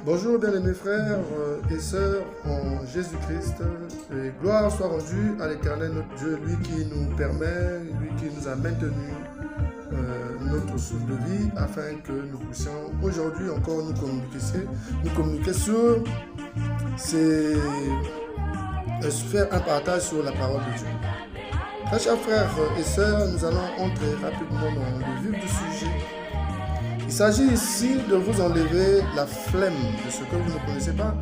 Bonjour bien-aimés frères et sœurs en Jésus-Christ, et gloire soit rendue à l'Éternel notre Dieu, lui qui nous permet, lui qui nous a maintenu notre souffle de vie, afin que nous puissions aujourd'hui encore nous communiquer sur faire un partage sur la parole de Dieu. Très chers frères et sœurs, nous allons entrer rapidement dans le vif du sujet. Il s'agit ici de vous enlever la flemme de ce que vous ne connaissez pas,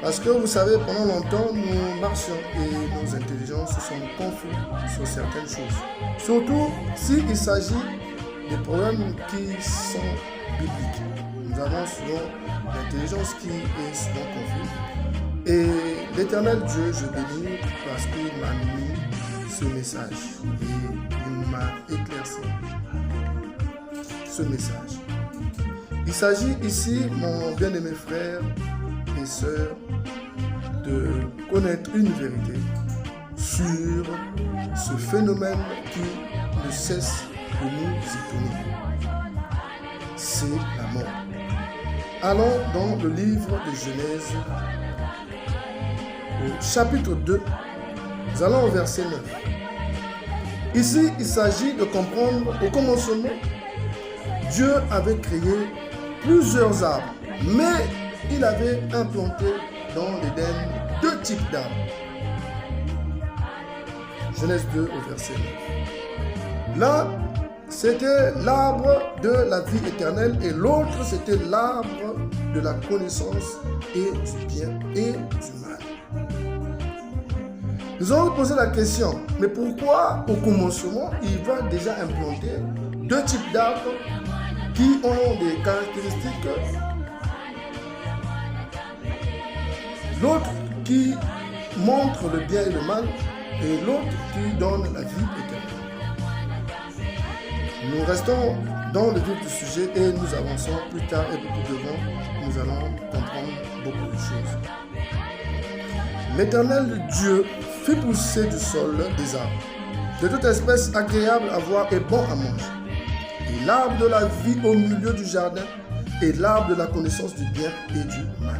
parce que vous savez, pendant longtemps, nous marchions et nos intelligences se sont confuses sur certaines choses. Surtout s'il s'agit des problèmes qui sont bibliques. Nous avons souvent l'intelligence qui est souvent confuse. Et l'Éternel Dieu, je bénis parce qu'il m'a mis ce message et il m'a éclairci ce message. Il s'agit ici, mon bien-aimé frère et sœur, de connaître une vérité sur ce phénomène qui ne cesse de nous étonner. C'est la mort. Allons dans le livre de Genèse, au chapitre 2, nous allons au verset 9. Ici, il s'agit de comprendre au commencement, Dieu avait créé plusieurs arbres, mais il avait implanté dans l'Éden 2 types d'arbres. Genèse 2 au verset 9. Là, c'était l'arbre de la vie éternelle et l'autre, c'était l'arbre de la connaissance et du bien et du mal. Nous allons poser la question, mais pourquoi au commencement, il va déjà implanter 2 types d'arbres qui ont des caractéristiques, l'autre qui montre le bien et le mal, et l'autre qui donne la vie éternelle. Nous restons dans le vif du sujet et nous avançons plus tard et plus devant, nous allons comprendre beaucoup de choses. L'Éternel Dieu fit pousser du sol des arbres, de toute espèce agréable à voir et bon à manger. Et l'arbre de la vie au milieu du jardin et l'arbre de la connaissance du bien et du mal.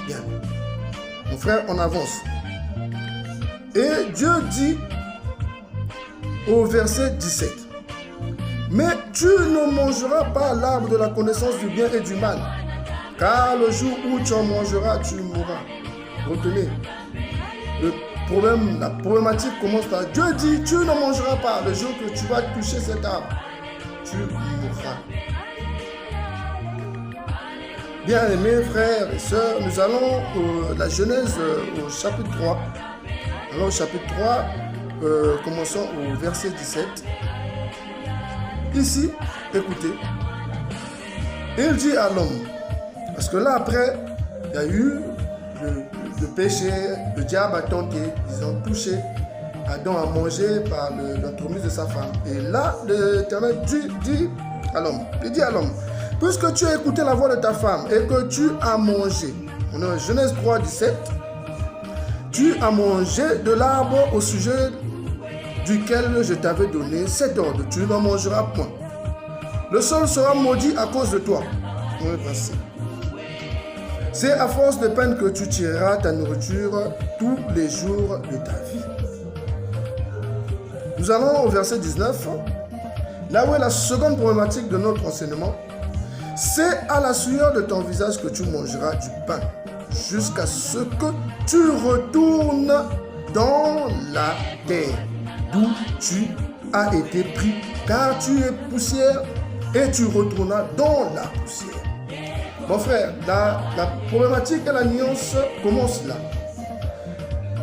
Bien. Mon frère, on avance. Et Dieu dit au verset 17, « Mais tu ne mangeras pas l'arbre de la connaissance du bien et du mal, car le jour où tu en mangeras, tu mourras. » Retenez, la problématique commence par Dieu dit, tu ne mangeras pas le jour que tu vas toucher cet arbre. Tu mourras. Bien aimés frères et sœurs, nous allons la Genèse au chapitre 3. Alors au chapitre 3, commençons au verset 17. Ici, écoutez, il dit à l'homme, parce que là après, il y a eu le péché, le diable a tenté, ils ont touché Adam a mangé par l'entremise de sa femme. Et là, l'Éternel dit à l'homme, puisque tu as écouté la voix de ta femme et que tu as mangé, on est en Genèse 3, 17, tu as mangé de l'arbre au sujet duquel je t'avais donné cet ordre, tu n'en mangeras point. Le sol sera maudit à cause de toi. C'est à force de peine que tu tireras ta nourriture tous les jours de ta vie. Nous allons au verset 19, là où est la seconde problématique de notre enseignement. C'est à la sueur de ton visage que tu mangeras du pain, jusqu'à ce que tu retournes dans la terre, d'où tu as été pris, car tu es poussière et tu retourneras dans la poussière. Mon frère, la problématique et la nuance commence là.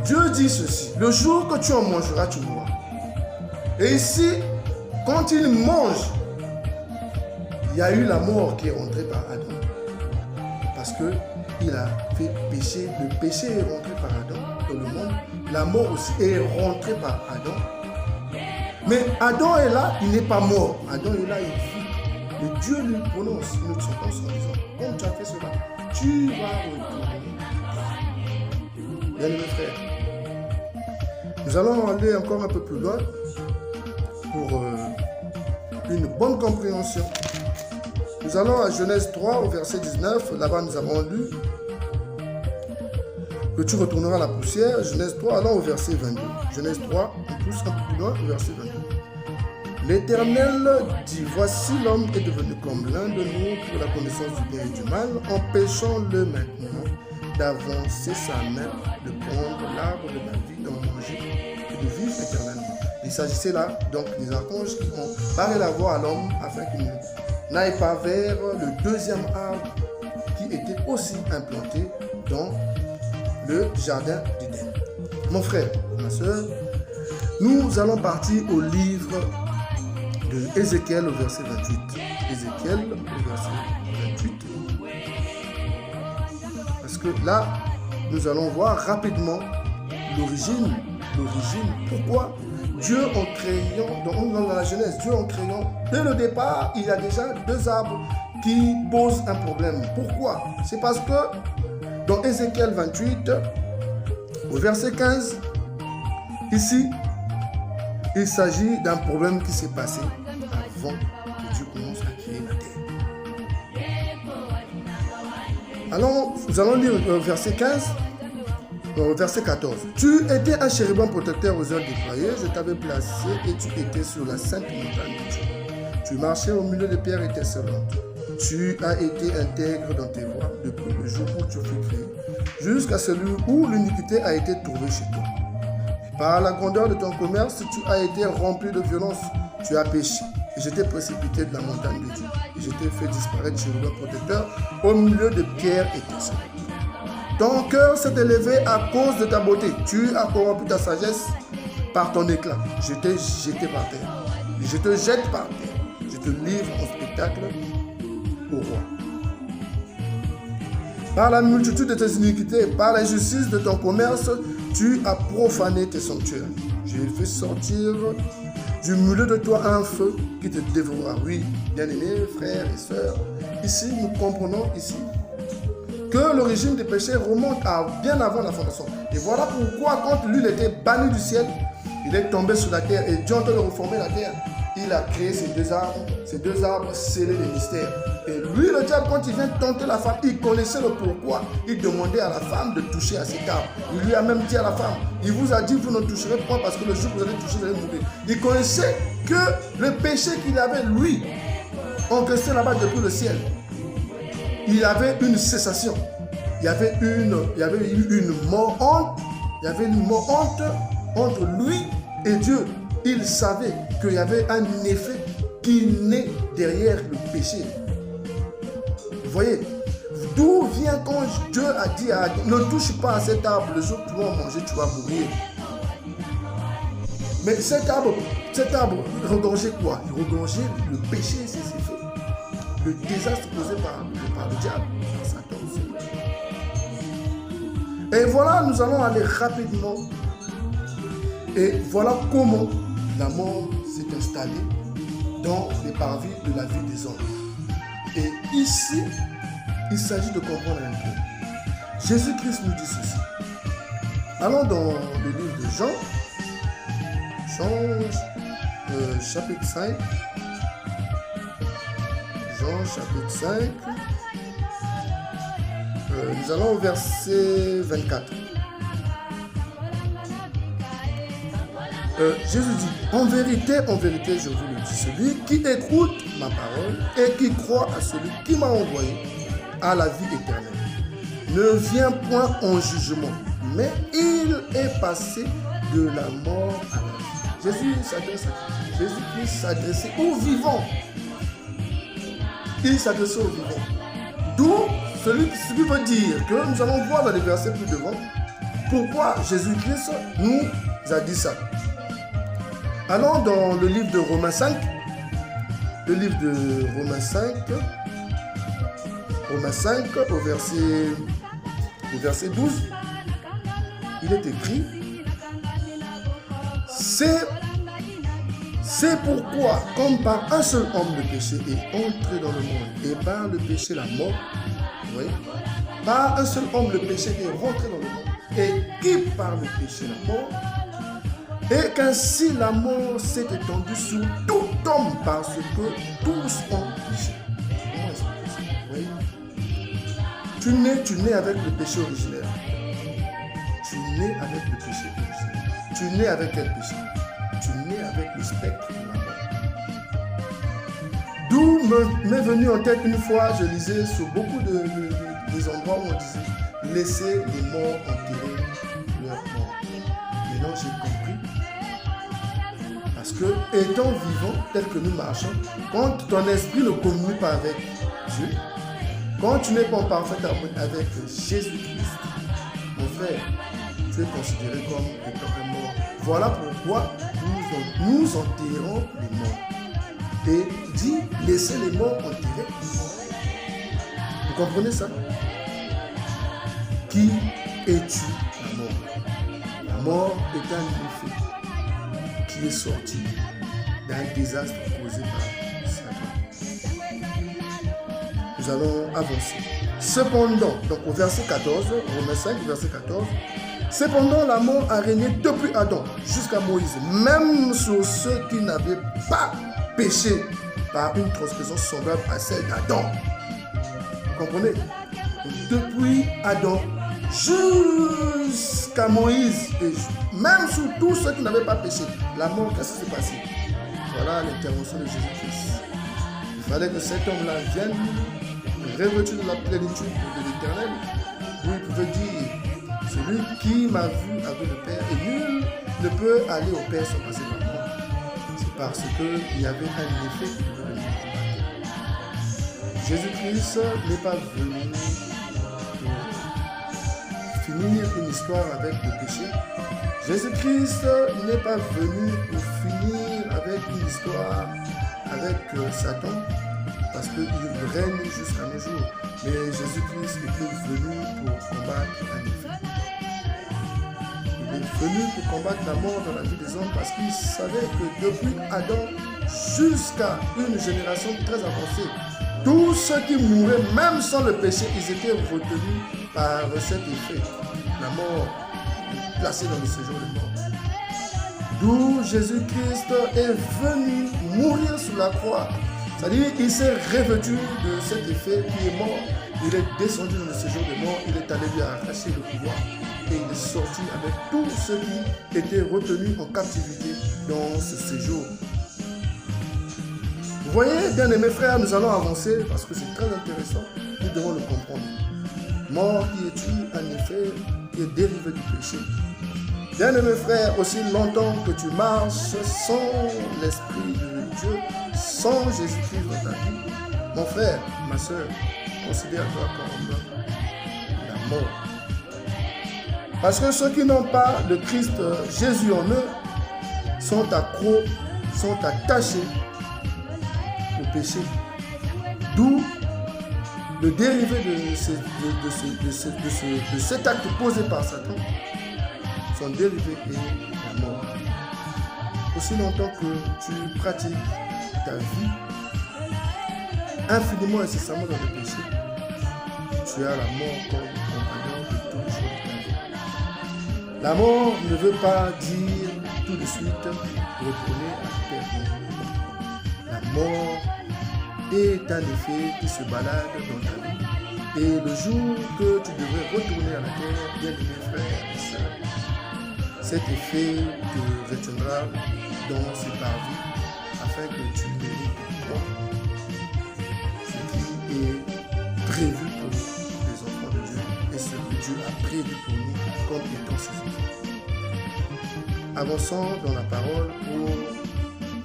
Dieu dit ceci, le jour que tu en mangeras, tu mourras. Et ici, quand il mange, il y a eu la mort qui est rentrée par Adam. Parce qu'il a fait pécher. Le péché est rentré par Adam dans le monde. La mort aussi est rentrée par Adam. Mais Adam est là, il n'est pas mort. Adam est là, il vit. Mais Dieu lui prononce une sentence en disant, comme tu as fait cela, tu vas retourner. Bien mes frères, nous allons aller encore un peu plus loin pour une bonne compréhension de Nous allons à Genèse 3 au verset 19. Là-bas, nous avons lu que tu retourneras à la poussière. Genèse 3, allons au verset 22. Genèse 3, on pousse un peu plus loin au verset 22. L'Éternel dit, voici l'homme est devenu comme l'un de nous pour la connaissance du bien et du mal. Empêchons-le maintenant d'avancer sa main, de prendre l'arbre de la vie, d'en manger et de vivre éternellement. Il s'agissait là donc des archanges qui ont barré la voie à l'homme afin qu'il n'aille pas vers le deuxième arbre qui était aussi implanté dans le jardin d'Éden. Mon frère, ma soeur, nous allons partir au livre de Ézéchiel au verset 28. Ézéchiel au verset 28. Parce que là, nous allons voir rapidement l'origine. Pourquoi Dieu en créant, dans la Genèse, Dieu en créant, dès le départ, il y a déjà deux arbres qui posent un problème. Pourquoi? C'est parce que dans Ézéchiel 28, au verset 15, ici, il s'agit d'un problème qui s'est passé avant que Dieu commence à créer la terre. Alors, nous allons lire verset 15, verset 14. Tu étais un chérubin protecteur aux heures déployées, je t'avais placé et tu étais sur la sainte montagne de Dieu. Tu marchais au milieu des pierres étincelantes. Tu as été intègre dans tes voies depuis le jour où tu fus créé, jusqu'à celui où l'iniquité a été trouvée chez toi. Par la grandeur de ton commerce, tu as été rempli de violence, tu as péché. Et je t'ai précipité de la montagne de Dieu. Et je t'ai fait disparaître chérubin protecteur au milieu de pierres étincelantes. Ton cœur s'est élevé à cause de ta beauté. Tu as corrompu ta sagesse par ton éclat. Je t'ai jeté par terre. Je te jette par terre. Je te livre en spectacle au roi. Par la multitude de tes iniquités, par l'injustice de ton commerce, tu as profané tes sanctuaires. J'ai fait sortir du milieu de toi un feu qui te dévorera. Oui, bien-aimés, frères et sœurs, ici nous comprenons que l'origine des péchés remonte à bien avant la fondation. Et voilà pourquoi quand l'huile était bannie du ciel, il est tombé sur la terre et Dieu en train de reformer la terre. Il a créé ces deux arbres scellés des mystères. Et lui, le diable, quand il vient tenter la femme, il connaissait le pourquoi. Il demandait à la femme de toucher à cet arbre. Il lui a même dit à la femme, il vous a dit, vous ne toucherez pas parce que le jour où vous allez toucher, vous allez mourir. Il connaissait que le péché qu'il avait, lui, encaissé là-bas depuis le ciel, il y avait une cessation. Il y avait une mort honte entre lui et Dieu. Il savait qu'il y avait un effet qui naît derrière le péché. Vous voyez, d'où vient quand Dieu a dit à Adam, ne touche pas à cet arbre, le jour où tu vas en manger, tu vas mourir. Mais cet arbre regorgeait quoi? Il regorgeait le péché et ses effets. Le désastre causé par le diable, par Satan aussi. Et voilà, nous allons aller rapidement. Et voilà comment la mort s'est installée dans les parvis de la vie des hommes. Et ici, il s'agit de comprendre un peu. Jésus-Christ nous dit ceci. Allons dans le livre de Jean, chapitre 5. Jean, chapitre 5. Nous allons au verset 24. Jésus dit, en vérité, je vous le dis, celui qui écoute ma parole et qui croit à celui qui m'a envoyé à la vie éternelle, ne vient point en jugement, mais il est passé de la mort à la vie. Jésus-Christ s'adressait aux vivants. Il s'adressait aux vivants. D'où ce qui veut dire que nous allons voir dans les versets plus devant pourquoi Jésus-Christ nous a dit ça. Allons dans le livre de Romains 5. Le livre de Romains 5. Romains 5 au verset 12. Il est écrit, c'est pourquoi, comme par un seul homme le péché est entré dans le monde, et par le péché la mort, vous voyez, par un seul homme le péché est rentré dans le monde, et qui par le péché la mort, et qu'ainsi la mort s'est étendue sur tout homme parce que tous ont péché. Comment est-ce Tu nais avec le péché originel. Tu nais avec le péché originel. Tu nais avec quel péché? Tu nais avec le spectre de la mort. D'où m'est venu en tête une fois, je lisais sur beaucoup des endroits où on disait laissez les morts enterrer leurs morts. Maintenant j'ai compris. Parce que étant vivant tel que nous marchons, quand ton esprit ne communique pas avec Dieu, quand tu n'es pas en parfaite harmonie avec Jésus-Christ, mon frère, tu es considéré comme étant un mort. Voilà pourquoi nous enterrons les morts. Et dit, laissez les morts enterrer. Vous comprenez ça? Qui es-tu, la mort? La mort est un effet qui est sorti d'un désastre causé par Satan. Nous allons avancer. Cependant, donc au verset 14, Romains 5, verset 14, cependant la mort a régné depuis Adam jusqu'à Moïse, même sur ceux qui n'avaient pas péché par une transgression semblable à celle d'Adam. Vous comprenez? Depuis Adam jusqu'à Moïse, et même sur tous ceux qui n'avaient pas péché, la mort, qu'est-ce qui s'est passé? Voilà l'intervention de Jésus-Christ. Il fallait que cet homme-là vienne revêtu de la plénitude de l'Éternel, où il pouvait dire, celui qui m'a vu avec le Père, et nul ne peut aller au Père sans passer par moi. C'est parce qu'il y avait un effet qui pouvait venir combattre. Jésus-Christ n'est pas venu pour finir une histoire avec le péché. Jésus-Christ n'est pas venu pour finir avec une histoire avec Satan, parce qu'il règne jusqu'à nos jours. Mais Jésus-Christ était venu pour combattre un effet. Il est venu pour combattre la mort dans la vie des hommes parce qu'il savait que depuis Adam jusqu'à une génération très avancée, tous ceux qui mouraient, même sans le péché, ils étaient retenus par cet effet. La mort placée dans le séjour de mort. D'où Jésus-Christ est venu mourir sur la croix. C'est-à-dire qu'il s'est revêtu de cet effet, il est mort, il est descendu dans le séjour de mort, il est allé lui arracher le pouvoir et il est sorti avec tous ceux qui étaient retenus en captivité dans ce séjour. Vous voyez, bien aimés frères, nous allons avancer parce que c'est très intéressant, nous devons le comprendre. Mort, qui es-tu? Un effet qui est dérivé du péché. Bien aimés frères, aussi longtemps que tu marches sans l'Esprit de Dieu, sans Jésus-Christ dans ta vie, mon frère, ma soeur, considère-toi comme la mort. Parce que ceux qui n'ont pas le Christ Jésus en eux sont accros, sont attachés au péché. D'où le dérivé de cet acte posé par Satan, son dérivé est la mort. Aussi longtemps que tu pratiques ta vie infiniment et incessamment dans le péché, tu as la mort comme compagnon de tous les jours de ta vie. La mort ne veut pas dire tout de suite retourner à terre. La mort est un effet qui se balade dans ta vie. Et le jour que tu devrais retourner à la terre, bien aimés frères et sœurs, cet effet te retiendra dans ses parvis afin que tu mérites toi ce qui est prévu pour les enfants de Dieu et ce que Dieu a prévu pour nous comme étant ses enfants. Avançons dans la parole pour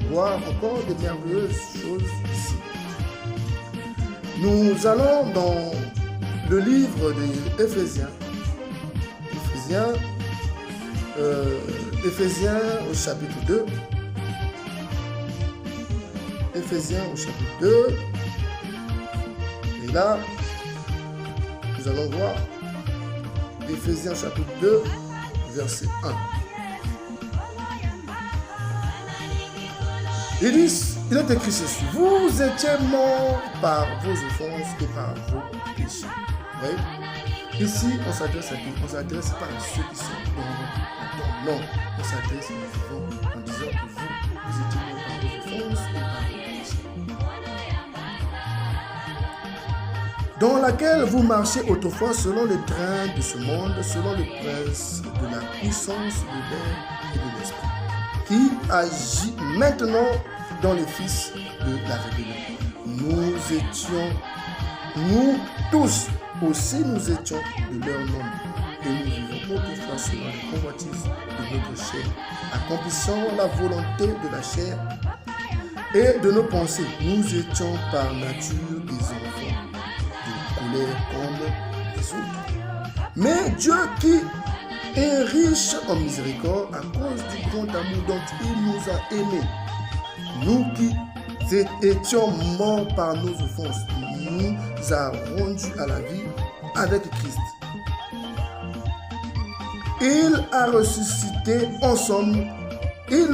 voir encore des merveilleuses choses ici. Nous allons dans le livre des Éphésiens. Éphésiens au chapitre 2. Éphésiens au chapitre 2. Et là, nous allons voir Éphésiens chapitre 2, verset 1. Il est écrit ceci: vous étiez morts par vos offenses et par vos péchés. Vous voyez? Ici, on s'adresse à qui? On ne s'adresse pas à ceux qui sont morts. Non, on s'adresse à vous en disant que vous étiez morts par vos offenses et par vos péchés. dans laquelle vous marchez autrefois selon les trains de ce monde, selon le prince de la puissance de l'air et de l'esprit, qui agit maintenant dans les fils de la rébellion. Nous tous aussi nous étions de leur nombre, et nous vivons autrefois selon les convoitises de notre chair, accomplissant la volonté de la chair et de nos pensées. Nous étions par nature des enfants de colère comme les autres. Mais Dieu qui est riche en miséricorde à cause du grand amour dont il nous a aimés, nous qui étions morts par nos offenses, nous a rendus à la vie avec Christ. Il nous a ressuscités ensemble et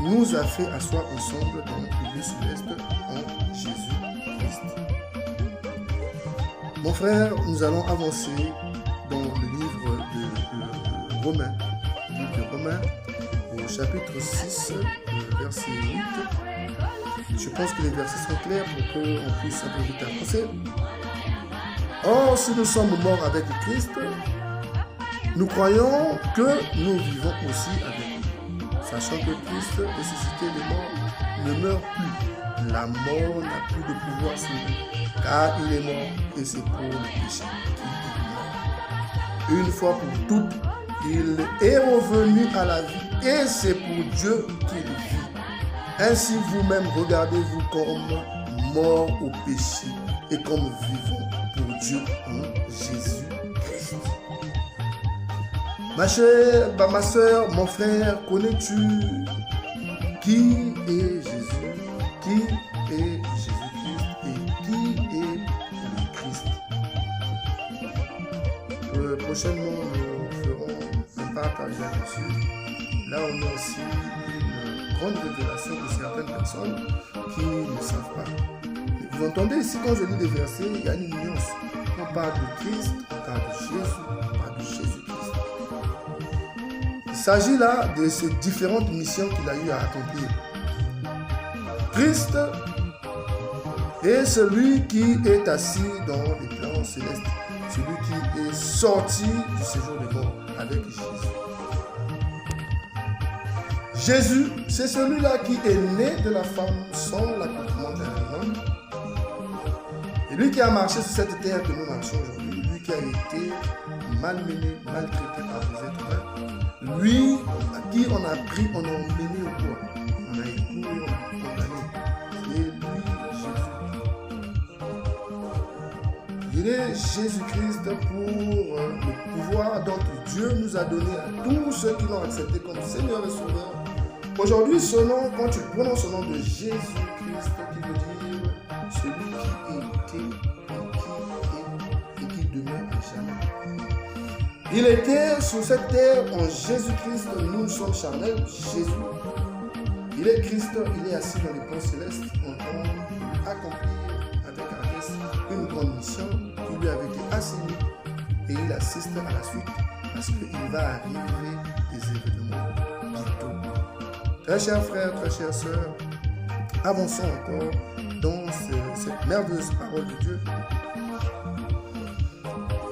nous a fait asseoir ensemble dans le lieu céleste en Jésus-Christ. Mon frère, nous allons avancer dans le livre de Romains. Le livre de Romains, au chapitre 6, verset 8. Je pense que les versets sont clairs pour qu'on puisse un peu vite avancer. Or, si nous sommes morts avec Christ, nous croyons que nous vivons aussi avec lui. Sachant que Christ, ressuscité des morts, ne meurt plus. La mort n'a plus de pouvoir sur lui, car il est mort et c'est pour le péché qu'il est mort. Une fois pour toutes, il est revenu à la vie et c'est pour Dieu qu'il vit. Ainsi vous-même regardez-vous comme morts au péché et comme vivants pour Dieu en Jésus-Christ. Ma chère, ma soeur, mon frère, connais-tu qui est Jésus? Qui est Jésus-Christ et qui est le Christ? Prochainement, nous ferons un partage là-dessus. Là, on a aussi une grande révélation de certaines personnes qui ne savent pas. Vous entendez ici, quand je lis des versets, il y a une nuance. On parle de Christ, on parle de Jésus, on parle de Jésus-Christ. Il s'agit là de ces différentes missions qu'il a eu à accomplir. Christ est celui qui est assis dans les plans célestes, celui qui est sorti du séjour des morts avec Jésus. Jésus, c'est celui-là qui est né de la femme sans l'accoutrement d'un homme. Et lui qui a marché sur cette terre que nous marchons aujourd'hui, lui qui a été malmené, maltraité par les êtres humains, lui à qui on a pris, on a emmené au bois, on a écouté, on a condamné. Et lui, Jésus. Il est Jésus-Christ pour le pouvoir dont Dieu nous a donné à tous ceux qui l'ont accepté comme Seigneur et Sauveur. Aujourd'hui, ce nom, quand tu prononces ce nom de Jésus-Christ, qui veut dire celui qui était et qui demeure à jamais. Il était sur cette terre en Jésus-Christ, nous sommes charnels, Jésus. Il est Christ, il est assis dans les plans célestes en train d'accomplir avec adresse une grande mission qui lui avait été assignée et il assiste à la suite parce qu'il va arriver des événements bientôt. Très chers frères, très chères sœurs, avançons encore dans cette merveilleuse parole de Dieu.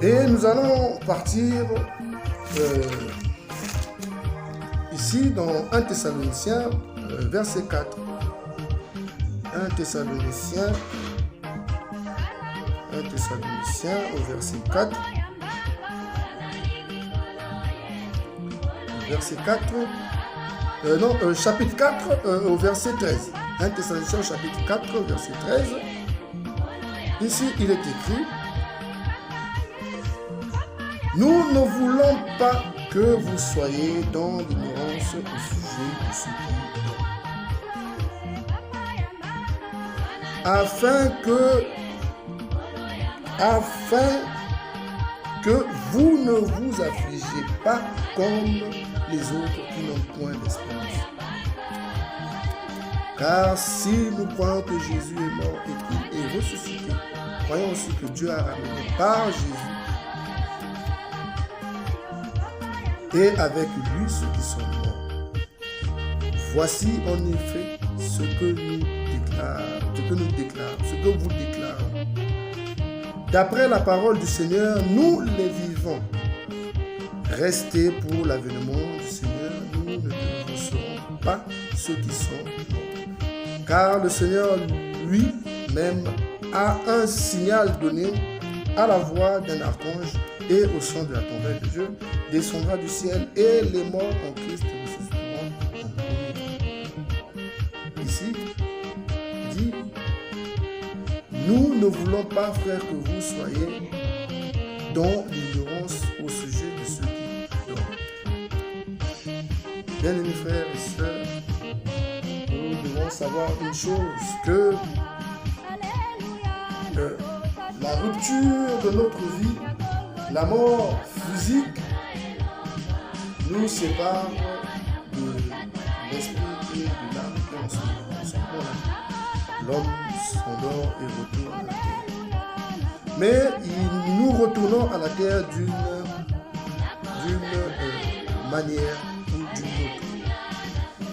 Et nous allons partir ici dans 1 Thessaloniciens, verset 4. 1 Thessaloniciens au verset 4. Verset 4. Chapitre 4 au verset 13. 1 Thessaloniciens chapitre 4 verset 13. Ici il est écrit: nous ne voulons pas que vous soyez dans l'ignorance au sujet de ce qui est, afin que vous ne vous affligez pas comme les autres qui n'ont point d'espérance. Car si nous croyons que Jésus est mort et qu'il est ressuscité, croyons aussi que Dieu a ramené par Jésus et avec lui ceux qui sont morts. Voici en effet ce que nous déclarons. nous déclarons, ce que vous déclarons. D'après la parole du Seigneur, nous les vivons. Restez pour l'avènement du Seigneur, nous ne devancerons pas ceux qui sont morts. Car le Seigneur lui-même a un signal donné à la voix d'un archange et au son de la trompette de Dieu, descendra du ciel et les morts en Christ ressusciteront en premier. Ici, dit, nous ne voulons pas, frères, que vous soyez dans l'ignorance au sujet de ceux qui dorment. Bien-aimés frères et sœurs, nous devons savoir une chose, que la rupture de notre vie, la mort physique, nous sépare de l'esprit et de l'âme qui en sont là. L'homme s'endort et retourne à la terre. Mais nous retournons à la terre d'une manière ou d'une autre.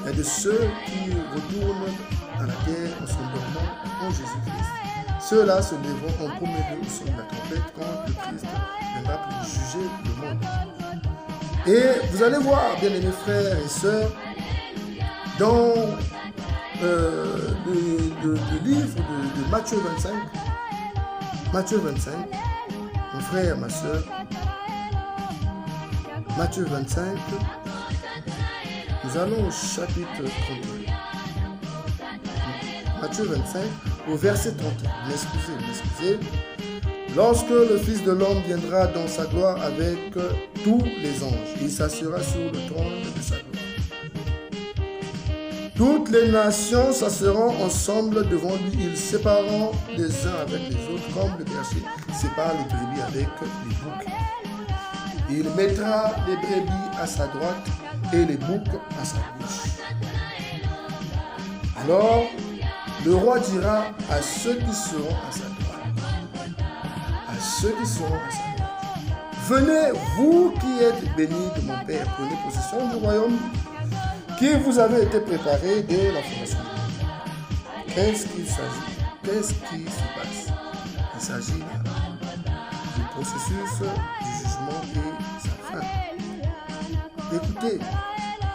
Il y a de ceux qui retournent à la terre en s'endormant en Jésus-Christ. Ceux-là se lèveront en premier lieu au son de la trompette quand le Christ viendra pour juger le monde. Et vous allez voir, bien-aimés frères et sœurs, dans le livre de Matthieu 25, mon frère, ma sœur, Matthieu 25, nous allons au chapitre 31. Matthieu 25, au verset 31. M'excusez. Lorsque le Fils de l'homme viendra dans sa gloire avec tous les anges, il s'assiera sur le trône de sa gloire. Toutes les nations s'asseront ensemble devant lui. Ils sépareront les uns avec les autres, comme le berger sépare les brebis avec les boucs. Il mettra les brebis à sa droite et les boucs à sa gauche. Alors, le roi dira à ceux qui seront à sa droite, venez, vous qui êtes bénis de mon Père, prenez possession du royaume qui vous avait été préparé dès la fondation du monde. Qu'est-ce qu'il s'agit? Qu'est-ce qui se passe? Il s'agit du processus du jugement et sa fin. Écoutez,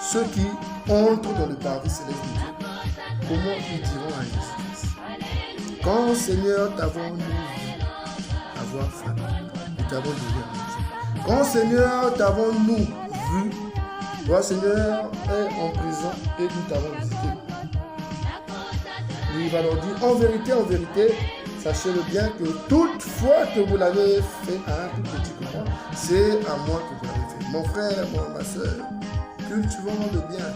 ceux qui entrent dans le paradis céleste de Dieu, comment ils diront à Jésus-Christ? Quand, Seigneur, t'avons-nous vu avoir faim, nous t'avons donné à manger. Quand, Seigneur, t'avons-nous vu, toi, Seigneur, est en prison et nous t'avons visité. Il va leur dire, en vérité, sachez-le bien que toutefois que vous l'avez fait à un tout petit courant, c'est à moi que vous l'avez fait. Mon frère, ma soeur, cultivons le bien.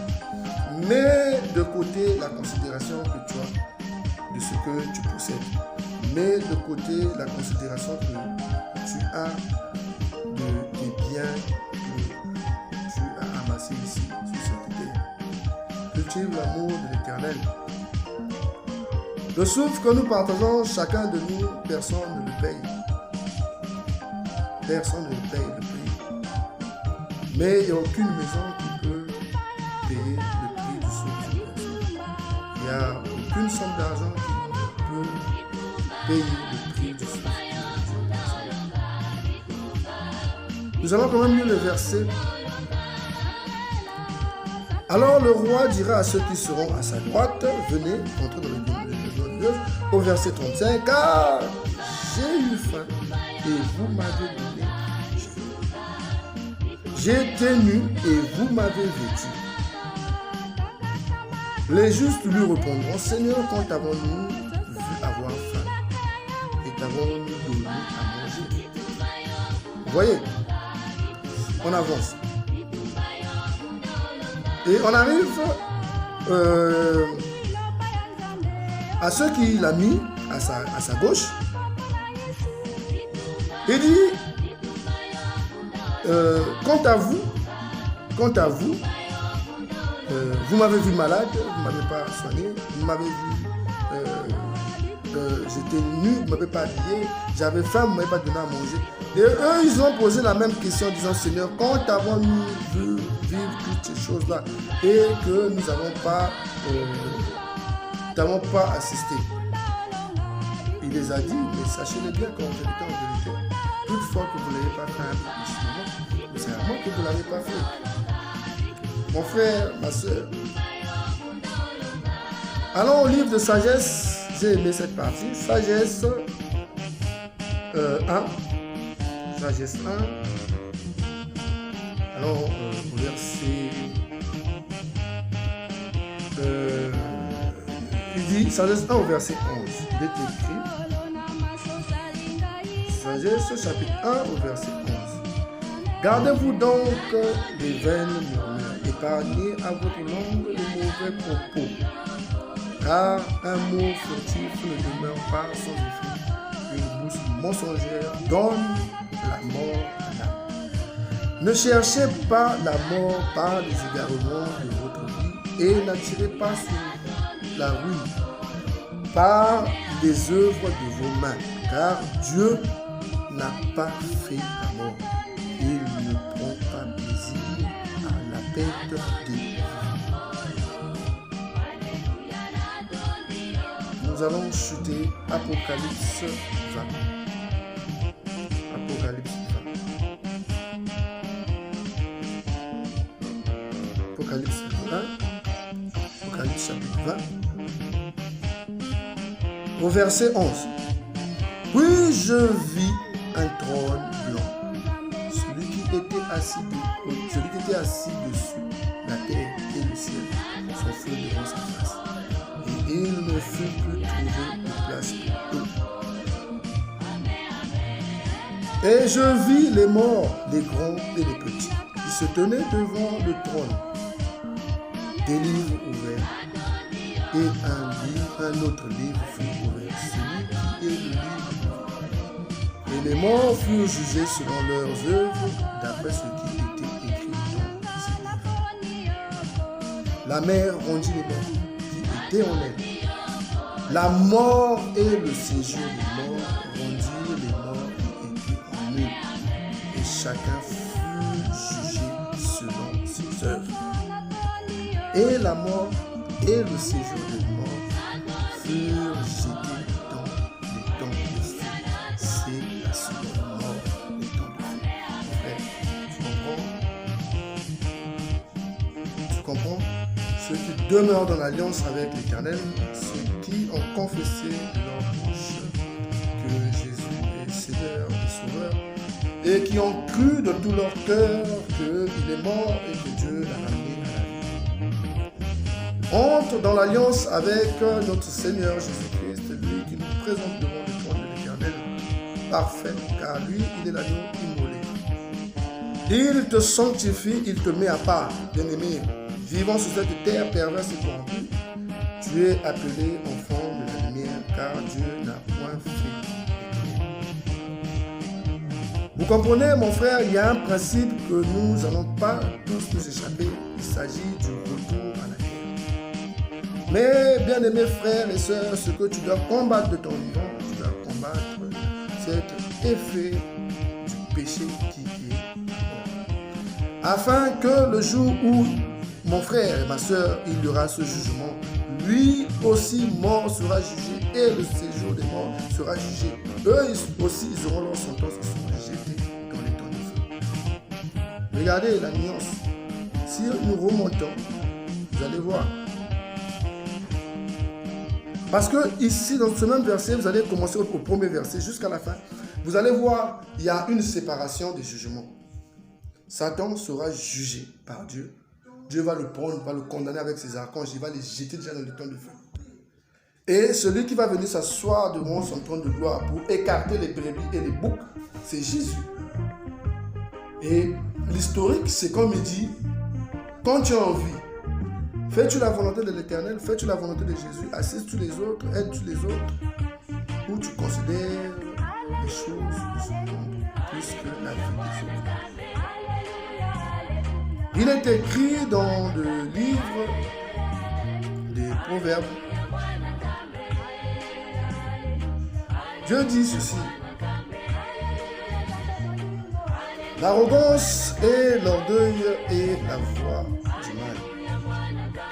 Mets de côté la considération que tu as de ce que tu possèdes. Mets de côté la considération que tu as de tes biens que tu as amassés ici, sur cette terre. Cultive l'amour de l'Éternel. Le souffle que nous partageons, chacun de nous, personne ne le paye. Personne ne le paye, le prix. Mais il n'y a aucune maison qui peut payer le prix du souffle d'une personne. Il n'y a aucune somme d'argent qui peut payer le prix du souffle d'une personne. Nous allons quand même lire le verset. Alors le roi dira à ceux qui seront à sa droite, venez, entrez dans le domaine de Dieu, au verset 35, car j'ai eu faim et vous m'avez donné. J'étais nu et vous m'avez vêtu. Les justes lui répondront, Seigneur, quand avons-nous vu avoir faim et t'avons-nous donné à manger? Vous voyez, on avance. Et on arrive à ceux qu'il a mis à sa gauche. Il dit, quant à vous, vous m'avez vu malade, vous ne m'avez pas soigné, vous m'avez vu, j'étais nu, vous ne m'avez pas habillé, j'avais faim, vous ne m'avez pas donné à manger. Et eux, ils ont posé la même question en disant, Seigneur, quand avons-nous vu vivre toutes ces choses-là et que nous n'avons pas t'avons pas assisté. Il les a dit, mais sachez-le bien qu'en vérité, toutefois que vous n'avez pas fait un blanchiment, c'est à moi que vous ne l'avez pas fait. Mon frère, ma soeur. Allons au livre de Sagesse. J'ai aimé cette partie. Sagesse 1. Sagesse 1. Alors, au verset... il dit, Sagesse 1 au verset 11. Il est écrit. Sagesse chapitre 1 au verset 11. Gardez-vous donc des vaines murmures. Épargnez à votre langue les mauvais propos. Car un mot furtif ne demeure pas sans effet. Une bouche mensongère donne la mort à l'âme. Ne cherchez pas la mort par les égarements de votre vie et n'attirez pas sur la ruine par les œuvres de vos mains. Car Dieu n'a pas fait la mort. Il ne prend pas plaisir à la perte des vies. Nous allons chuter Apocalypse 20. Apocalypse 20. Apocalypse 20. Apocalypse chapitre 20. Au verset 11. Puis je vis un trône blanc. Celui qui était assis dessus, la terre et le ciel, sont feux devant sa face. Et il ne fut plus trouvé de place pour eux. Et je vis les morts, les grands et les petits, qui se tenaient devant le trône. Des livres ouverts, et un autre livre fut ouvert, celui qui est le livre. Et les morts furent jugés selon leurs œuvres, d'après ce qui était écrit dans ces livres. La mer rendit les morts qui étaient en elle. La mort et le séjour des morts rendirent les morts qui étaient en eux. Et chacun fut jugé selon ses œuvres. Et la mort et le séjour des morts furent jetés dans les temps de feu. C'est la seconde mort, les temps de feu. Frère, tu comprends? Ceux qui demeurent dans l'alliance avec l'Éternel, ceux qui ont confessé de leur bouche que Jésus est Seigneur et Sauveur, et qui ont cru de tout leur cœur qu'il est mort et que Dieu l'a ramené à la vie. Entre dans l'alliance avec notre Seigneur Jésus-Christ, lui qui nous présente devant le trône de l'Éternel, parfait, car lui, il est l'agneau immolé. Il te sanctifie, il te met à part, bien-aimé. Vivant sur cette terre perverse et corrompue, tu es appelé enfant de la lumière, car Dieu n'a point fait de ténèbres. Vous comprenez, mon frère, il y a un principe que nous n'allons pas tous nous échapper. Il s'agit du retour à la terre. Mais, bien-aimés frères et sœurs, ce que tu dois combattre de ton vivant, tu dois combattre cet effet du péché qui est mort. Afin que le jour où mon frère et ma soeur, il y aura ce jugement. Lui aussi mort sera jugé et le séjour des morts sera jugé. Eux aussi, ils auront leur sentence et seront jetés dans les temps de feu. Regardez la nuance. Si nous remontons, vous allez voir. Parce que ici, dans ce même verset, vous allez commencer au premier verset jusqu'à la fin. Vous allez voir, il y a une séparation des jugements. Satan sera jugé par Dieu. Dieu va le prendre, va le condamner avec ses archanges, il va les jeter déjà dans le temps de feu. Et celui qui va venir s'asseoir devant son trône de gloire pour écarter les brebis et les boucs, c'est Jésus. Et l'historique, c'est comme il dit, quand tu as envie, fais-tu la volonté de l'Éternel, fais-tu la volonté de Jésus, assiste-tu les autres, aides-tu les autres, ou tu considères les choses de ce monde plus que la vie des autres. Il est écrit dans le livre des Proverbes. Dieu dit ceci. L'arrogance et l'orgueil est la voie du mal.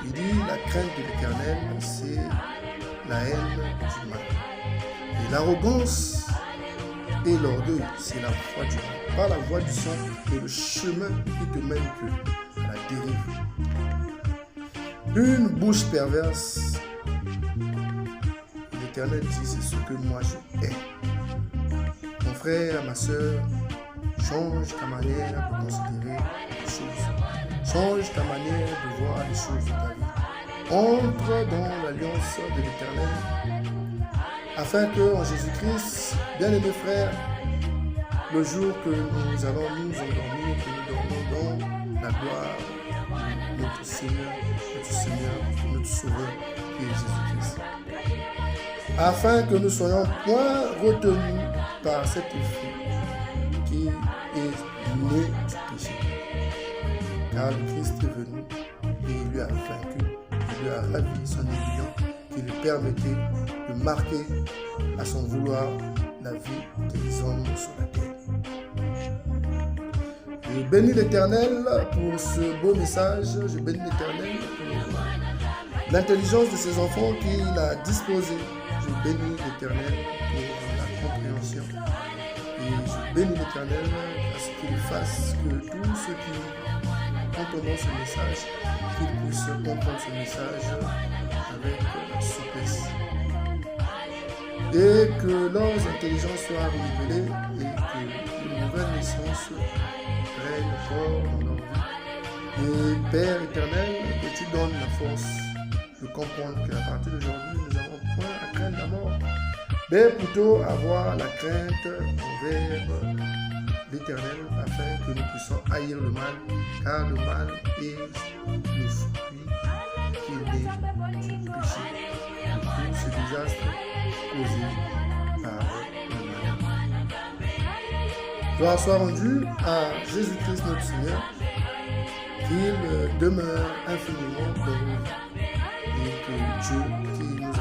Il dit la crainte de l'Éternel, c'est la haine du mal. Et l'arrogance et l'orgueil, c'est la voie du mal. Pas la voie du sang, mais le chemin qui te mène que à la dérive. Une bouche perverse, l'Éternel dit, c'est ce que moi je hais. Mon frère, ma soeur, change ta manière de considérer les choses. Change ta manière de voir les choses de ta vie. Entre dans l'alliance de l'Éternel, afin que en Jésus-Christ, bien-aimés frères, le jour que nous allons nous endormir, que nous dormons dans la gloire de notre Seigneur, notre Sauveur, qui est Jésus-Christ. Afin que nous soyons point retenus par cet effet qui est né du péché. Car le Christ est venu et il lui a vaincu, il lui a ravi son aiguillon qui lui permettait de marquer à son vouloir la vie des hommes sur la terre. Je bénis l'Éternel pour ce beau message, je bénis l'Éternel pour l'intelligence de ses enfants qu'il a disposée. Je bénis l'Éternel pour la compréhension. Et je bénis l'Éternel à ce qu'il fasse que tous ceux qui entendront ce message, qu'ils puissent comprendre ce message avec souplesse. Et que leurs intelligences soient renouvelées et que une nouvelle naissance règne encore dans leur vie. Et Père éternel, que tu donnes la force de comprendre qu'à partir d'aujourd'hui, nous n'avons point à craindre la mort, mais plutôt avoir la crainte envers l'Éternel, afin que nous puissions haïr le mal, car le mal est le fruit qui est né du péché, de tous ces désastres causés par le mal. Gloire soit rendue à Jésus-Christ notre Seigneur, qu'il demeure infiniment dans nous et que Dieu qui nous a